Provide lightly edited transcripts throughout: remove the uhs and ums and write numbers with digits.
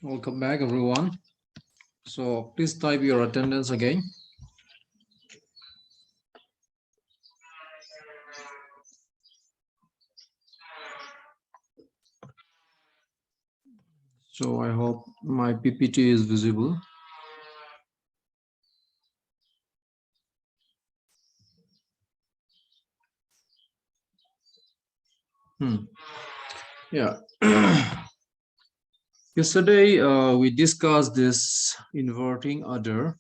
Welcome back, everyone. So please type your attendance again. So I hope my PPT is visible. Yeah. Yesterday we discussed this inverting order,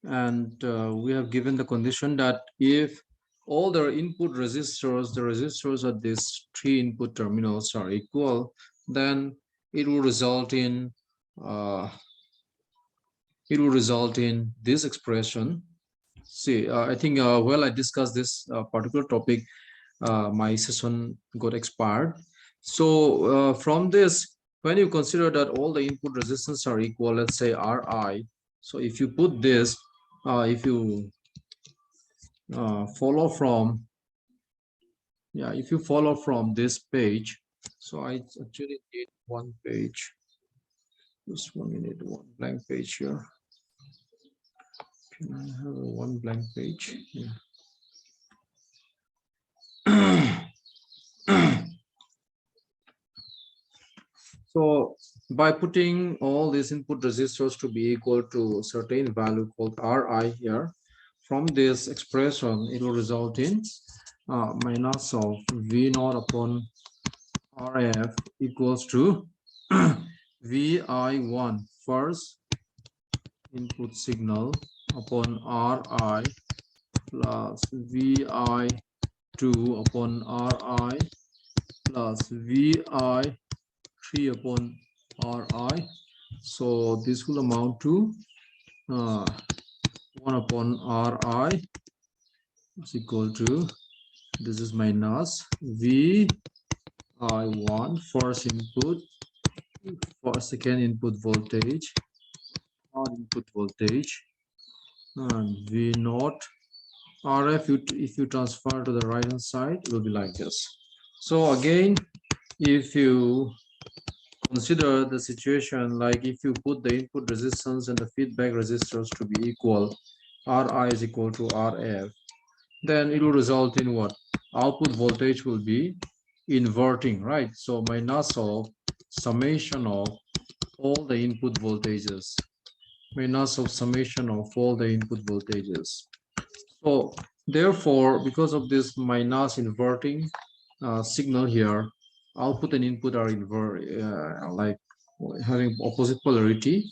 and we have given the condition that if all the input resistors, the resistors at these three input terminals are equal, then it will result in uh, this expression. See, I think while I discussed this particular topic, my session got expired. So from this, when you consider that all the input resistance are equal, let's say Ri. So if you put this, if you follow from, if you follow from this page, so I actually need one page. Just 1 minute, one blank page here. Can I have one blank page? Yeah. So by putting all these input resistors to be equal to a certain value called Ri here, from this expression, it will result in minus of V naught upon Rf equals to Vi1 first input signal upon Ri plus Vi2 upon Ri plus Vi3 upon Ri. So this will amount to 1 upon Ri is equal to, this is minus Vi1 first input for second input voltage, or input voltage, and V naught Rf. If you transfer to the right hand side, it will be like this. So again, if you consider the situation like if you put the input resistance and the feedback resistors to be equal, Ri is equal to Rf, then it will result in what? Output voltage will be inverting, right? So minus of summation of all the input voltages, minus of summation of all the input voltages. So therefore, because of this minus inverting signal here, output and input are like having opposite polarity.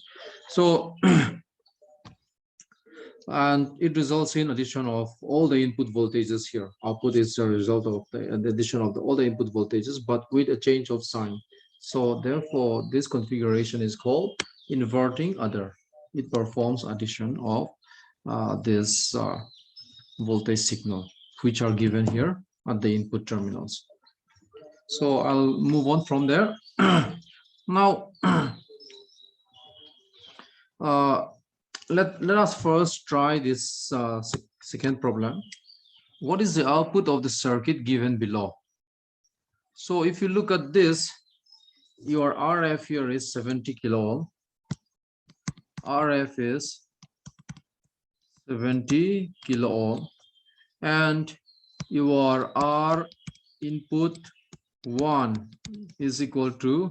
So and it results in addition of all the input voltages here. Output is a result of the addition of all the input voltages, but with a change of sign. So therefore, this configuration is called inverting order. It performs addition of this voltage signal, which are given here at the input terminals. So I'll move on from there. Now, let us first try this second problem. What is the output of the circuit given below? So if you look at this, your RF here is 70 kilo ohm. RF is 70 kilo ohm, and your R input 1 is equal to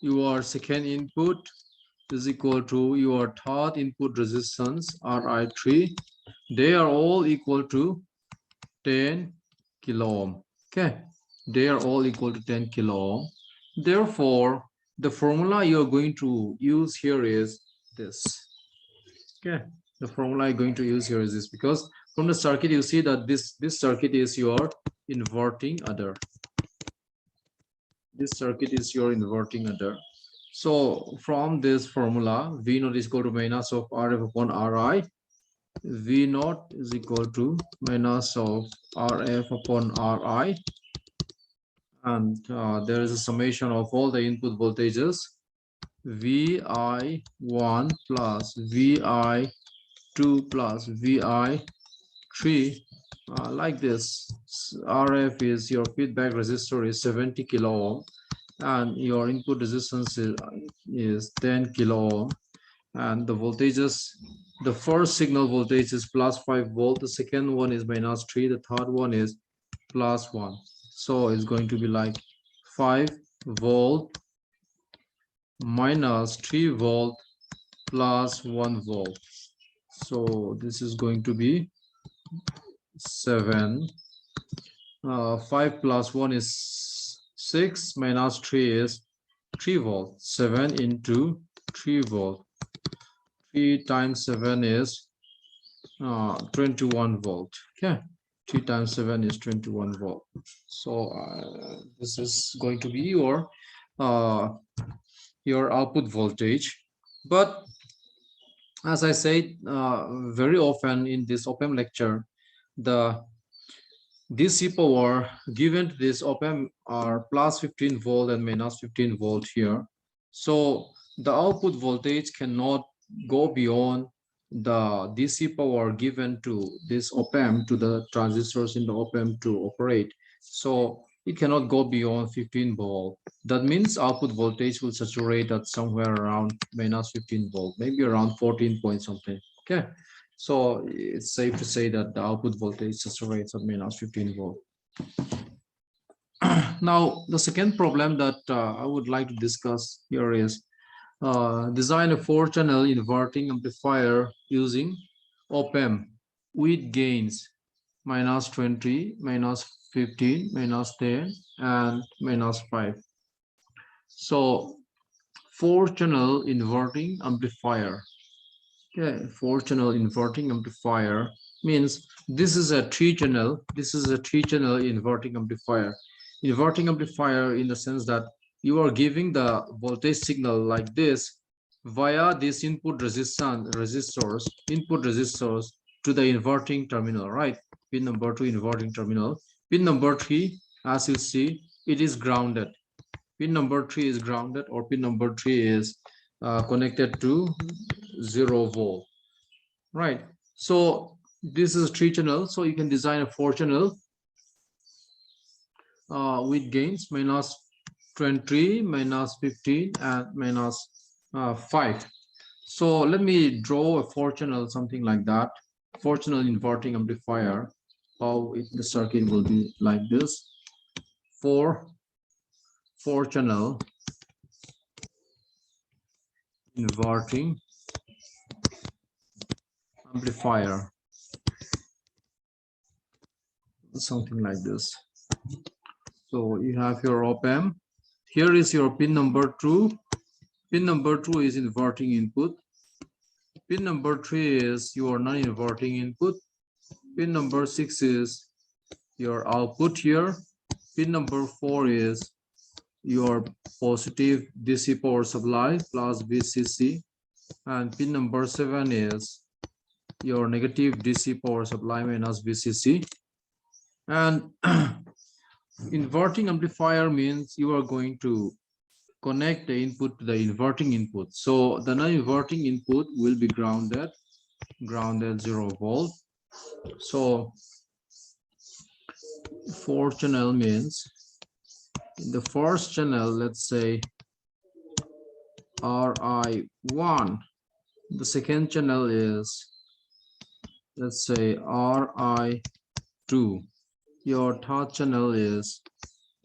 your second input is equal to your third input resistance Ri3. They are all equal to 10 kilo ohm. Okay, they are all equal to 10 kilo ohm. Therefore, the formula you are going to use here is this. Okay, the formula I'm going to use here is this, because from the circuit you see that this circuit is your inverting order. This circuit is your inverting order. So from this formula, V naught is equal to minus of Rf upon Ri. V naught is equal to minus of Rf upon Ri. And there is a summation of all the input voltages. Vi1 plus Vi2 plus Vi3, like this. Rf is your feedback resistor is 70 kilo ohm, and your input resistance is 10 kilo ohm, and the voltages, the first signal voltage is plus 5 volt, the second one is minus 3, the third one is plus 1. So it's going to be like 5 volt minus 3 volt plus 1 volt. So this is going to be 7. 5 plus 1 is 6, minus 3 is 3 volt. 7 into 3 volt. 3 times 7 is 21 volt. Okay, 3 times 7 is 21 volt. So this is going to be your output voltage. But as I said very often in this op-amp lecture, the DC power given to this op-amp are plus 15 volt and minus 15 volt here. So the output voltage cannot go beyond the DC power given to this op-amp, to the transistors in the op-amp to operate. So it cannot go beyond 15 volt. That means output voltage will saturate at somewhere around minus 15 volt, maybe around 14 point something. Okay. So it's safe to say that the output voltage saturates at minus 15 volt. Now, the second problem that I would like to discuss here is design a 4-channel inverting amplifier using op-amp with gains minus 20, minus 15, minus 10, and minus 5. So 4-channel inverting amplifier. Okay, 4-channel inverting amplifier means this is a 3-channel. This is a 3-channel inverting amplifier. Inverting amplifier in the sense that you are giving the voltage signal like this via this input resistors to the inverting terminal, right? Pin number 2 inverting terminal. Pin number 3, as you see, it is grounded. Pin number 3 is grounded, or pin number 3 is connected to 0 volt, right? So this is 3-channel, so you can design a 4-channel with gains minus 20, minus 15, and minus 5. So let me draw a 4-channel, something like that. 4-channel inverting amplifier. How the circuit will be like this. 4-channel inverting amplifier, something like this. So you have your op-amp. Here is your pin number 2. Pin number 2 is inverting input. Pin number 3 is your non-inverting input. Pin number 6 is your output here. Pin number 4 is your positive DC power supply plus VCC. And pin number 7 is your negative DC power supply minus VCC. And inverting amplifier means you are going to connect the input to the inverting input. So the non-inverting input will be grounded 0 volt. So 4-channel means in the first channel, let's say RI1. The second channel is, let's say, RI2. Your third channel is,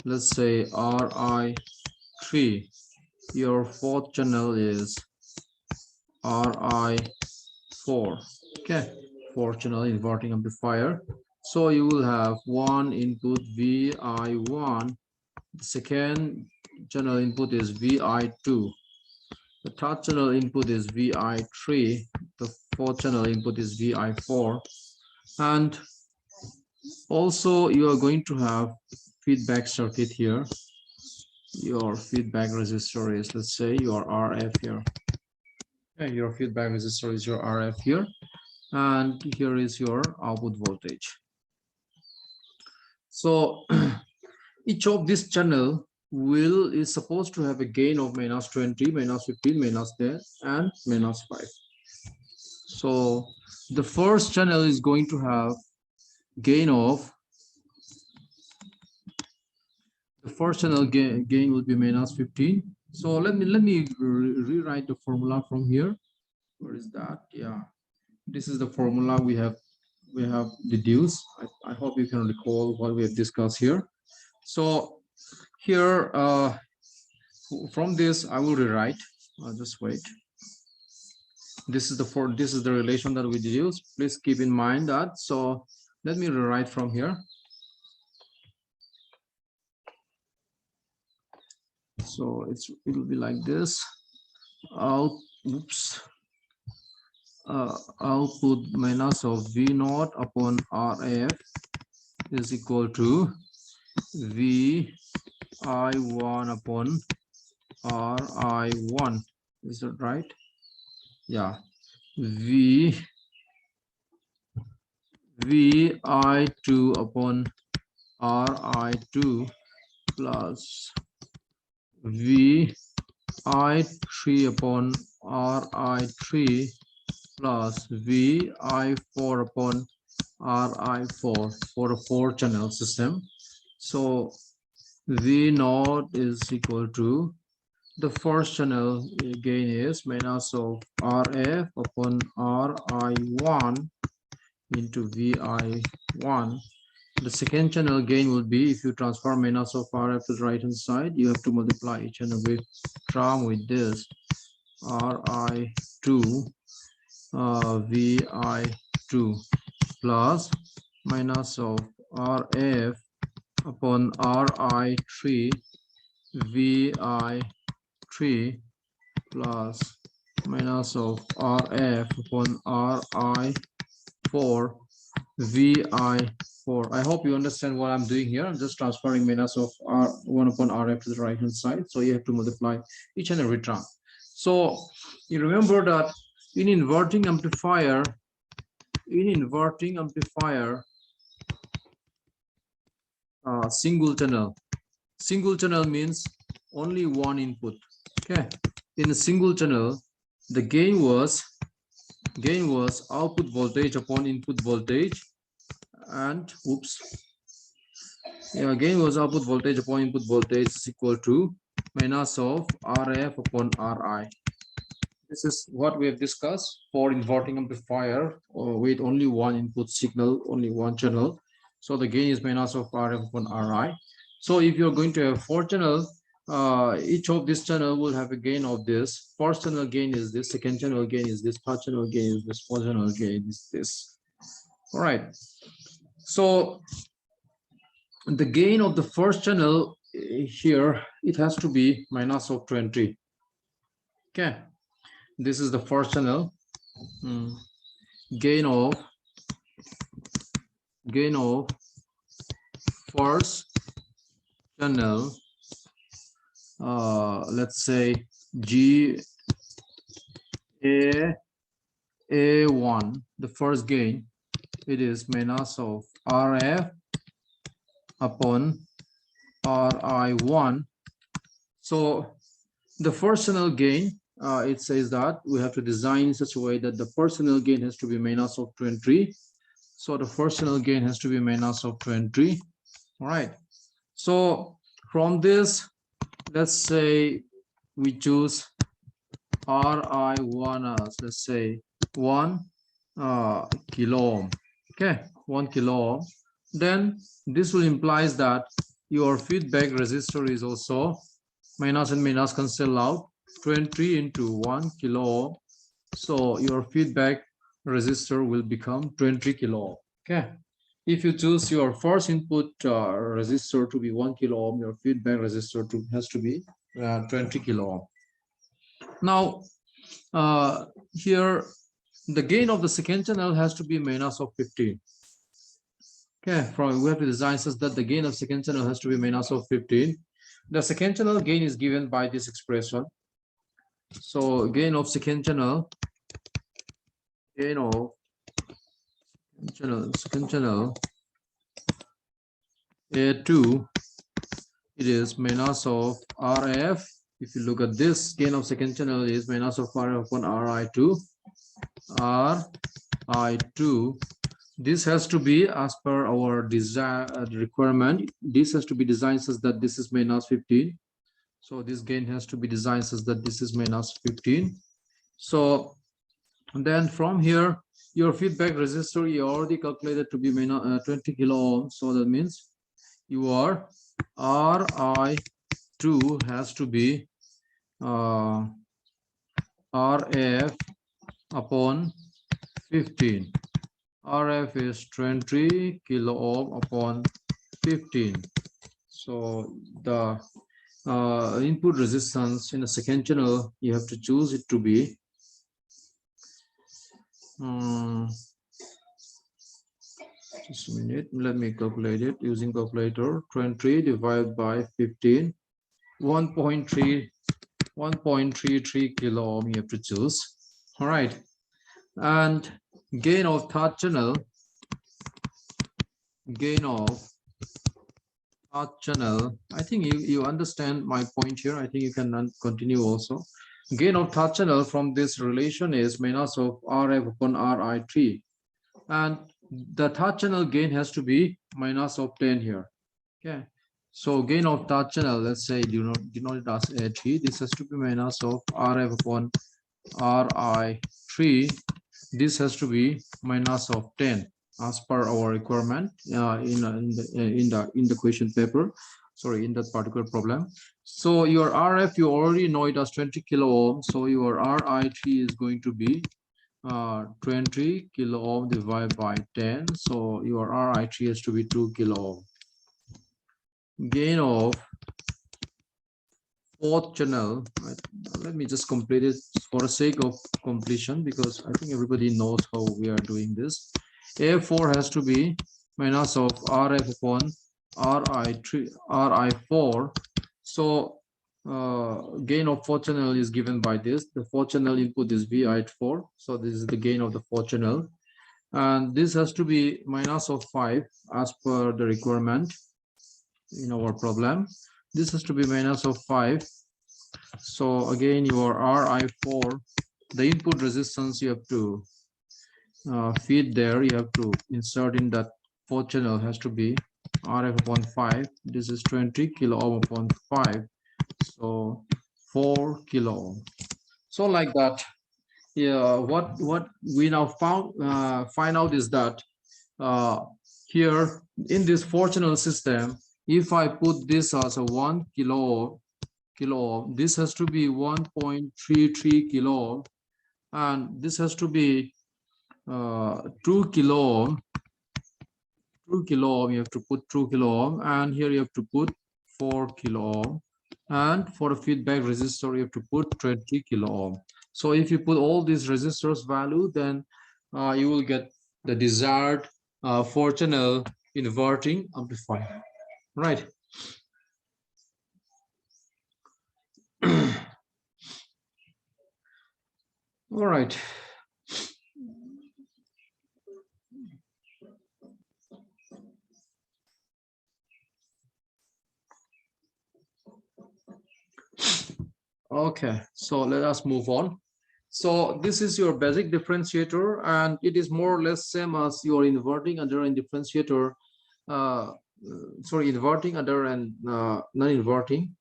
let's say, RI3. Your fourth channel is RI4. Okay, 4-channel inverting amplifier. So you will have one input VI1. The second channel input is VI2. The third channel input is VI3. The fourth channel input is VI4. And also you are going to have feedback circuit here. Your feedback resistor is, let's say, your RF here. Okay, your feedback resistor is your RF here. And here is your output voltage. So each of this channel is supposed to have a gain of minus 20, minus 15, minus 10, and minus 5. So the first channel is going to have gain of first channel gain will be minus 15. So let me rewrite the formula from here. Where is that? Yeah, this is the formula we have deduced. I hope you can recall what we have discussed here. So here from this I will rewrite. Just wait. This is the relation that we deduce. Please keep in mind that. So let me rewrite from here. So it will be like this. Output minus of V naught upon RF is equal to VI1 upon RI1. Is that right? Yeah. VI2 upon RI2 plus VI3 upon RI3 plus VI4 upon RI4 for a 4-channel system. So V naught is equal to, the first channel gain is minus of RF upon RI1 into VI1. The second channel gain will be, if you transfer minus of RF to the right hand side, you have to multiply each and every term with this RI2 VI2 plus minus of RF upon RI3 VI3 plus minus of RF upon RI4 VI4. I hope you understand what I'm doing here. I'm just transferring minus of R1 upon RF to the right hand side. So you have to multiply each and every term. So you remember that in inverting amplifier, single channel means only one input. Okay, in a single channel, the gain was output voltage upon input voltage, and gain was output voltage upon input voltage is equal to minus of RF upon RI. This is what we have discussed for inverting amplifier with only one input signal, only one channel. So the gain is minus of RF upon RI. So if you're going to have 4 channels, each of this channel will have a gain of this. First channel gain is this, second channel gain is this, third channel gain is this, fourth channel gain is this. All right. So the gain of the first channel here, it has to be minus of 20. Okay. This is the first channel. Gain of first channel, let's say GA1, the first gain, it is minus of RF upon RI1. So the first channel gain, it says that we have to design in such a way that the first channel gain has to be minus of 20. So the first channel gain has to be minus of 20. All right. So from this, let's say we choose RI1 as, let's say, 1 kilo ohm. Okay, 1 kilo ohm. Then this will implies that your feedback resistor is also minus and minus cancel out, 20 into 1 kilo ohm. So your feedback resistor will become 20 kilo ohm. Okay. If you choose your first input resistor to be 1 kilo ohm, your feedback resistor has to be 20 kilo ohm. Now, here the gain of the second channel has to be minus of 15. Okay, we have to design such that the gain of second channel has to be minus of 15. The second channel gain is given by this expression. So gain of second channel, second channel A2, it is minus of RF. If you look at this, gain of second channel is minus of RF upon RI2 This has to be as per our desire requirement. This has to be designed such that this is minus 15. So this gain has to be designed such that this is minus 15. So then from here, your feedback resistor you already calculated to be minus 20 kilo ohm. So that means your Ri2 has to be RF upon 15. RF is 20 kilo ohm upon 15. So the input resistance in the second channel, you have to choose it to be just a minute, let me calculate it using calculator. 20 divided by 15, 1.33 kilo ohm you have to choose. All right, and gain of third channel, I think you understand my point here. I think you can continue also. Gain of third channel from this relation is minus of RF upon Ri3, and the third channel gain has to be minus of 10 here. Okay, so gain of third channel, let's say denoted as A3, this has to be minus of RF upon Ri3. This has to be minus of 10 as per our requirement in the question paper, sorry, in that particular problem. So your RF, you already know it as 20 kilo ohm, so your Ri3 is going to be 20 kilo ohm divided by 10, so your Ri3 has to be 2 kilo ohm. Gain of fourth channel, let me just complete it for the sake of completion, because I think everybody knows how we are doing this. A4 has to be minus of RF upon Ri4. So gain of fourth channel is given by this. The fourth channel input is Vi4, so this is the gain of the fourth channel, and this has to be minus of 5 as per the requirement in our problem. This has to be minus of 5. So again, your Ri4, the input resistance you have to feed there, you have to insert in that fourth channel has to be RF upon 5. This is 20 kilo ohm upon 5, so 4 kilo ohm. So like that, yeah. What we now find out is that here in this four channel system, if I put this as a 1 kilo ohm, this has to be 1.33 kilo ohm, and this has to be 2 kilo ohm. 2 kilo ohm, you have to put 2 kilo ohm, and here you have to put 4 kilo ohm, and for the feedback resistor you have to put 20 kilo ohm. So if you put all these resistors value, then you will get the desired 4 channel inverting amplifier, right? All right. Okay, so let us move on. So this is your basic differentiator, and it is more or less same as your inverting, under, and differentiator. Sorry, inverting, under, and non-inverting.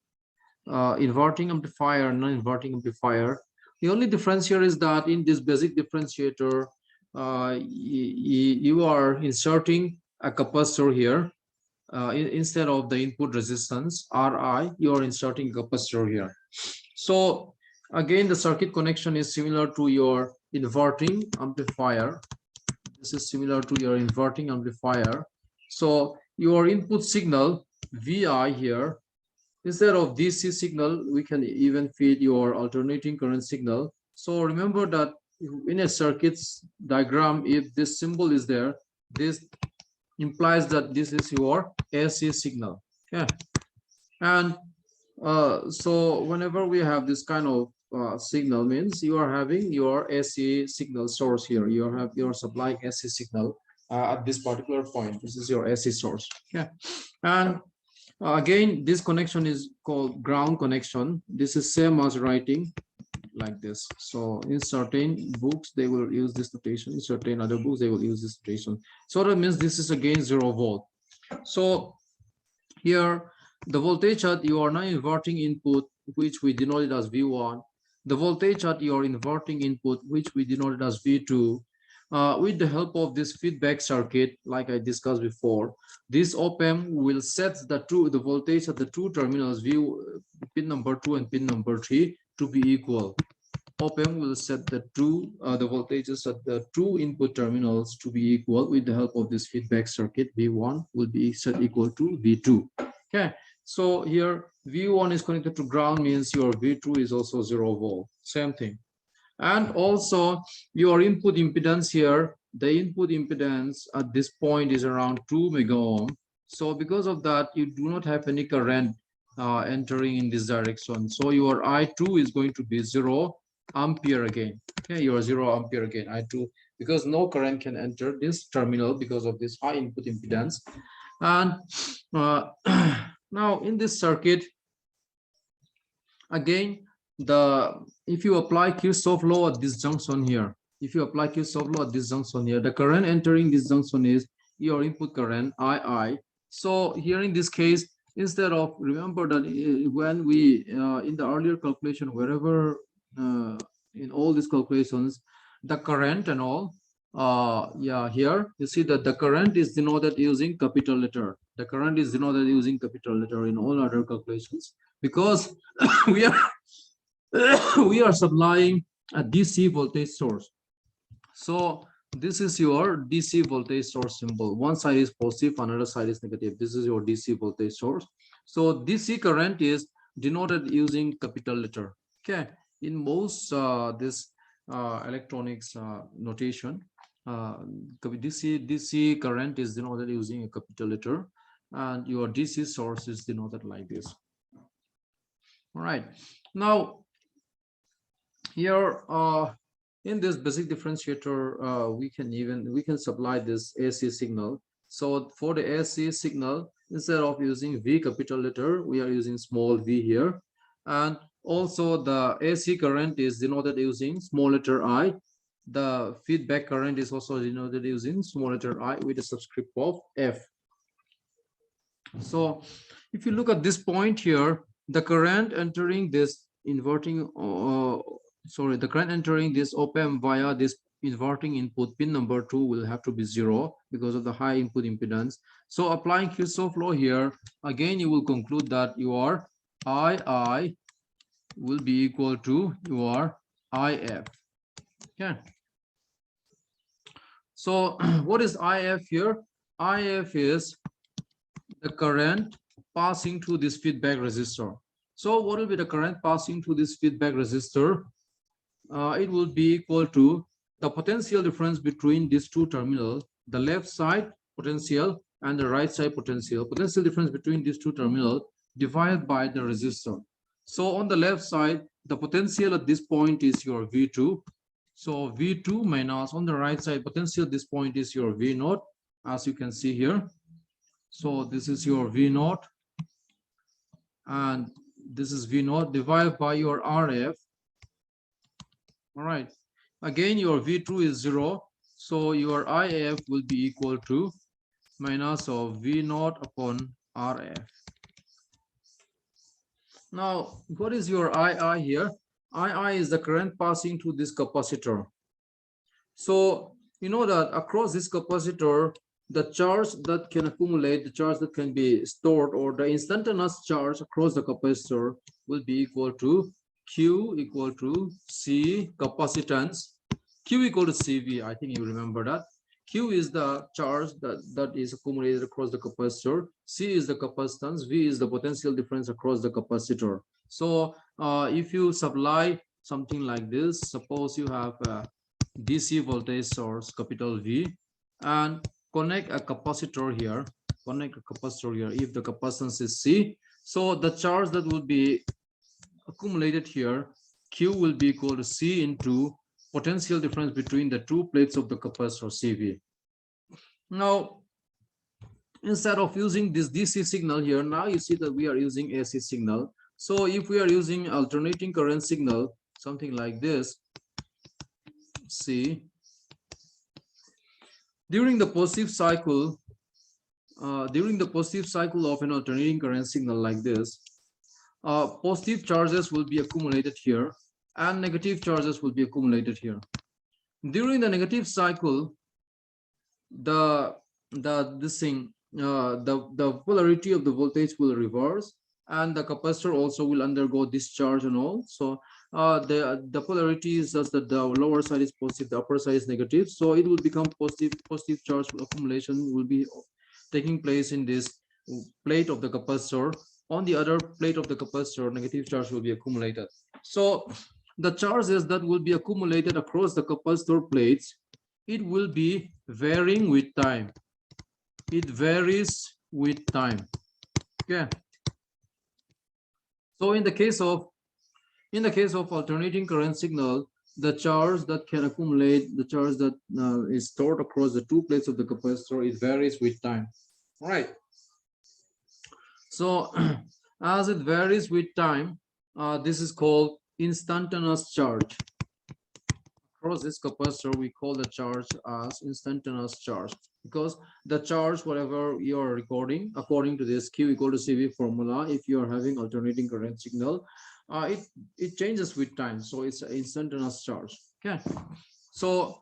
Inverting amplifier, non-inverting amplifier. The only difference here is that in this basic differentiator, you are inserting a capacitor here. Instead of the input resistance Ri, you are inserting a capacitor here. So again, the circuit connection is similar to your inverting amplifier. This is similar to your inverting amplifier. So your input signal Vi here, instead of DC signal, we can even feed your alternating current signal. So remember that in a circuit's diagram, if this symbol is there, this implies that this is your AC signal. Okay, and so whenever we have this kind of signal, means you are having your AC signal source here. You have your supplying AC signal at this particular point. This is your AC source. Okay, and again, this connection is called ground connection. This is same as writing like this. So in certain books they will use this notation, in certain other books they will use this notation. So that means this is again 0 volt. So here the voltage at you are now inverting input, which we denoted as V1. The voltage at your inverting input, which we denoted as V2. With the help of this feedback circuit, like I discussed before, this op-amp will set the voltage at the two terminals, pin number 2 and pin number 3, to be equal. Op-amp will set the voltages at the two input terminals to be equal with the help of this feedback circuit. V1 will be set equal to V2. Okay, so here V1 is connected to ground, means your V2 is also 0 volt. Same thing. And also your input impedance here, the input impedance at this point is around 2 mega ohm. So because of that, you do not have any current entering in this direction. So your I2 is going to be 0 ampere again. Okay, your 0 ampere again, I2, because no current can enter this terminal because of this high input impedance. And now in this circuit, again, if you apply Kirchhoff law at this junction here, the current entering this junction is your input current II. So here in this case, instead of, remember that when we in the earlier calculation, wherever in all these calculations, the current and all, here you see that the current is denoted using capital letter. The current is denoted using capital letter in all other calculations, because we are we are supplying a DC voltage source. So this is your DC voltage source symbol. One side is positive, another side is negative. This is your DC voltage source. So DC current is denoted using capital letter. Okay, in most this electronics notation, DC current is denoted using a capital letter, and your DC source is denoted like this. All right, now here in this basic differentiator, we can supply this AC signal. So for the AC signal, instead of using V capital letter, we are using small v here. And also the AC current is denoted using small letter I. The feedback current is also denoted using small letter I with a subscript of F. So if you look at this point here, the current entering this inverting the current entering this op-amp via this inverting input pin number 2 will have to be 0 because of the high input impedance. So applying Kirchhoff law here, again you will conclude that your II will be equal to your IF. Okay. So what is IF here? IF is the current passing through this feedback resistor. So what will be the current passing through this feedback resistor? It will be equal to the potential difference between these two terminals, the left side potential and the right side potential. Potential difference between these two terminals divided by the resistor. So on the left side, the potential at this point is your V2. So V2 minus on the right side potential at this point is your V0, as you can see here. So this is your V0 and this is V0 divided by your RF. All right, again your V2 is 0, so your IF will be equal to minus of V0 upon RF. Now what is your II here? II is the current passing through this capacitor. So you know that across this capacitor, the charge that can accumulate, the charge that can be stored, or the instantaneous charge across the capacitor will be equal to Q equal to C capacitance. Q equal to CV, I think you remember that. Q is the charge that is accumulated across the capacitor. C is the capacitance. V is the potential difference across the capacitor. So if you supply something like this, suppose you have a DC voltage source, capital V, and connect a capacitor here, if the capacitance is C. So the charge that would be accumulated here, Q will be equal to C into potential difference between the two plates of the capacitor CV. Now, instead of using this DC signal here, now you see that we are using AC signal. So if we are using alternating current signal, something like this. See, during the positive cycle of an alternating current signal like this, positive charges will be accumulated here and negative charges will be accumulated here. During the negative cycle, the polarity of the voltage will reverse, and the capacitor also will undergo discharge and all. So the polarity is just that the lower side is positive, the upper side is negative, so it will become positive charge accumulation will be taking place in this plate of the capacitor. On the other plate of the capacitor, negative charge will be accumulated. So the charges that will be accumulated across the capacitor plates, it will be varying with time. It varies with time. Okay. So in the case of alternating current signal, the charge that can accumulate, the charge that is stored across the two plates of the capacitor, it varies with time. All right. So as it varies with time, this is called instantaneous charge. Across this capacitor, we call the charge as instantaneous charge, because the charge, whatever you are recording, according to this Q equal to CV formula, if you are having alternating current signal, it changes with time. So it's an instantaneous charge. Okay. So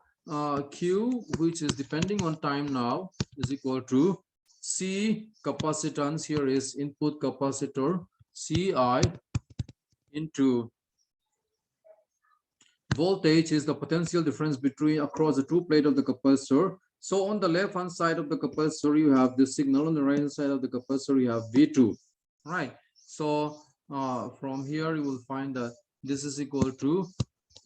Q, which is depending on time now, is equal to C capacitance. Here is input capacitor, Ci, into voltage is the potential difference between across the two plate of the capacitor. So on the left hand side of the capacitor, you have the signal. On the right hand side of the capacitor, you have V2. Right. So from here, you will find that this is equal to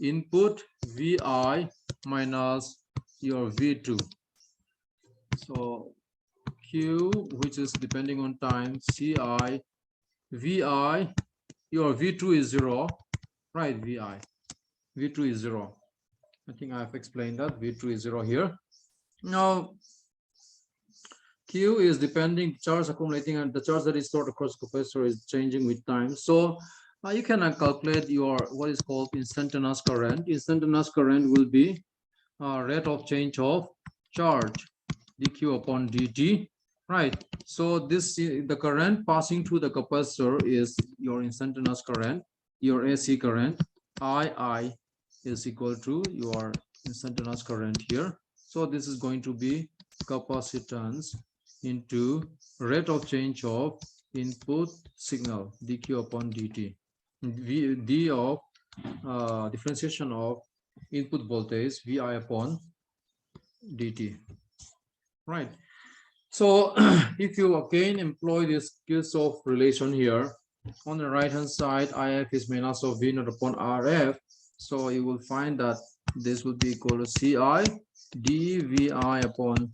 input Vi minus your V2. So Q, which is depending on time, Ci, Vi, your V2 is 0, right? V2 is 0. I think I have explained that V2 is 0 here. Now Q is depending charge accumulating, and the charge that is stored across capacitor is changing with time. So you can calculate your what is called instantaneous current. Instantaneous current will be rate of change of charge, dq upon dt. Right. So this the current passing through the capacitor is your instantaneous current, your AC current. II is equal to your instantaneous current here. So this is going to be capacitance into rate of change of input signal, dq upon dt. D of differentiation of input voltage, Vi upon dt. Right. So if you again employ this Kirchhoff relation here, on the right hand side, IF is minus of V naught upon RF. So you will find that this will be equal to Ci dVi upon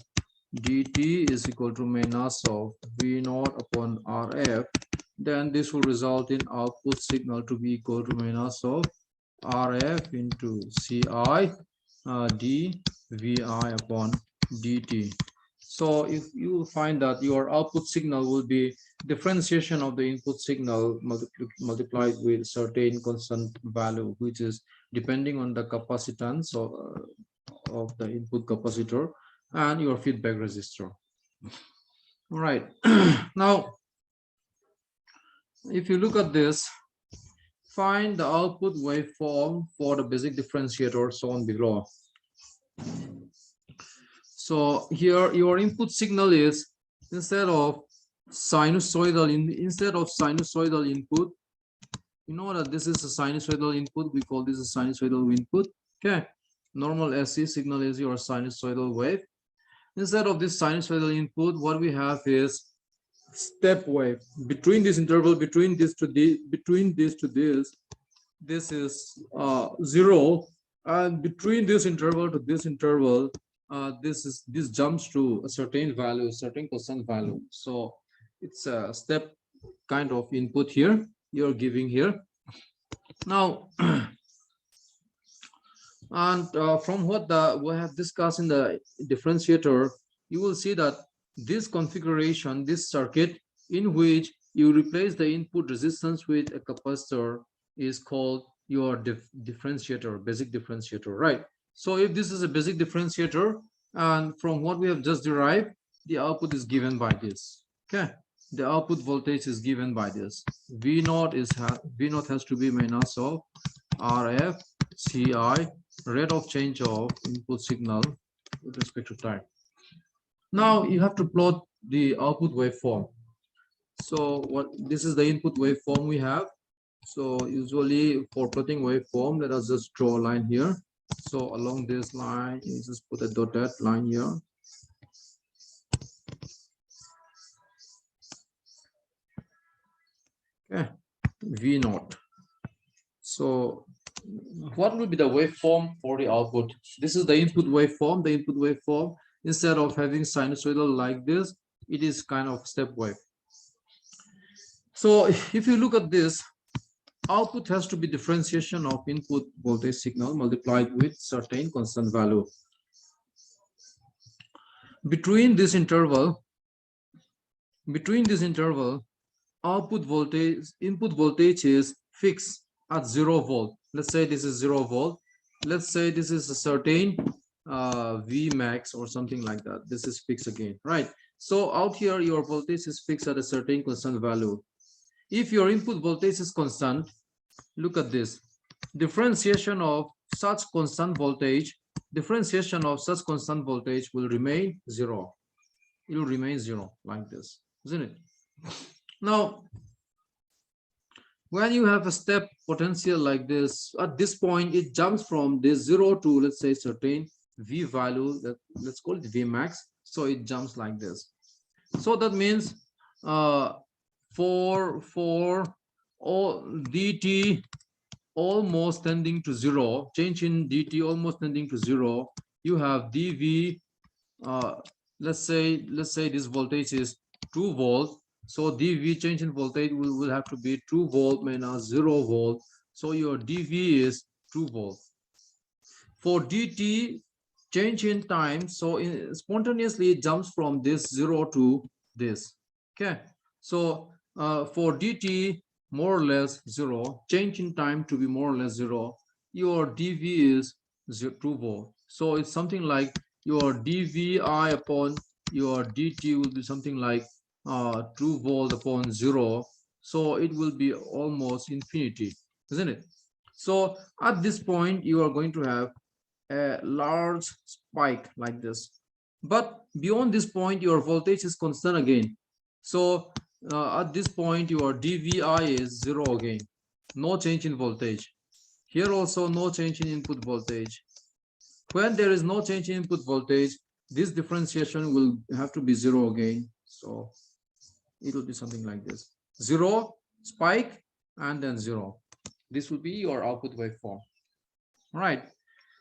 dt is equal to minus of V naught upon RF. Then this will result in output signal to be equal to minus of RF into Ci dVi upon dt. So if you will find that your output signal will be differentiation of the input signal multiplied with certain constant value, which is depending on the capacitance of the input capacitor and your feedback resistor. All right. Now, if you look at this, find the output waveform for the basic differentiator shown below. So here your input signal is instead of sinusoidal input, you know that this is a sinusoidal input, we call this a sinusoidal input. Okay, normal AC signal is your sinusoidal wave. Instead of this sinusoidal input, what we have is step wave. Between this interval, between this to this is 0, and between this interval to this interval, this jumps to a certain value, certain constant value. So it's a step kind of input here you're giving here. Now, and from what we have discussed in the differentiator, you will see that this configuration, this circuit in which you replace the input resistance with a capacitor, is called your differentiator, basic differentiator, right? So if this is a basic differentiator, and from what we have just derived, the output is given by this. Okay, the output voltage is given by this. V naught has to be minus of RF CI, rate of change of input signal with respect to time. Now you have to plot the output waveform. So what this is the input waveform we have. So usually for plotting waveform, let us just draw a line here. So along this line, you just put a dotted line here. Okay, V naught. So what will be the waveform for the output? This is the input waveform. The input waveform, instead of having sinusoidal like this, it is kind of step wave. So if you look at this, output has to be differentiation of input voltage signal multiplied with certain constant value. Between this interval, output voltage, input voltage is fixed at 0 volt. Let's say this is 0 volt. Let's say this is a certain V max or something like that. This is fixed again, right? So out here, your voltage is fixed at a certain constant value. If your input voltage is constant, look at this. Differentiation of such constant voltage will remain 0. It will remain 0 like this, isn't it? Now, when you have a step potential like this, at this point, it jumps from this 0 to, let's say, certain V value, that let's call it V max. So it jumps like this. So that means for all dt almost tending to 0, change in dt almost tending to 0, you have dv, let's say this voltage is 2 volt. So dv change in voltage will have to be 2 volt minus 0 volt. So your dv is 2 volt. For dt change in time, so spontaneously it jumps from this 0 to this. Okay, so for dt more or less 0, change in time to be more or less 0, your dv is 2 volt. So it's something like your dvi upon your dt will be something like 2 volt upon 0. So it will be almost infinity, isn't it? So at this point, you are going to have a large spike like this. But beyond this point, your voltage is constant again. So at this point, your dvi is 0 again. No change in voltage. Here also no change in input voltage. When there is no change in input voltage, this differentiation will have to be 0 again. So it will be something like this: 0, spike, and then 0. This will be your output waveform. All right.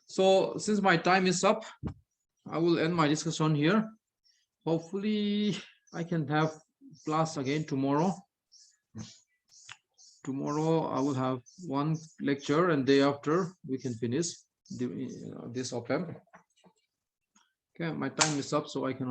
So since my time is up, I will end my discussion here. Hopefully I can have class again tomorrow. Tomorrow I will have one lecture, and day after we can finish this op-amp. Okay, my time is up, so I cannot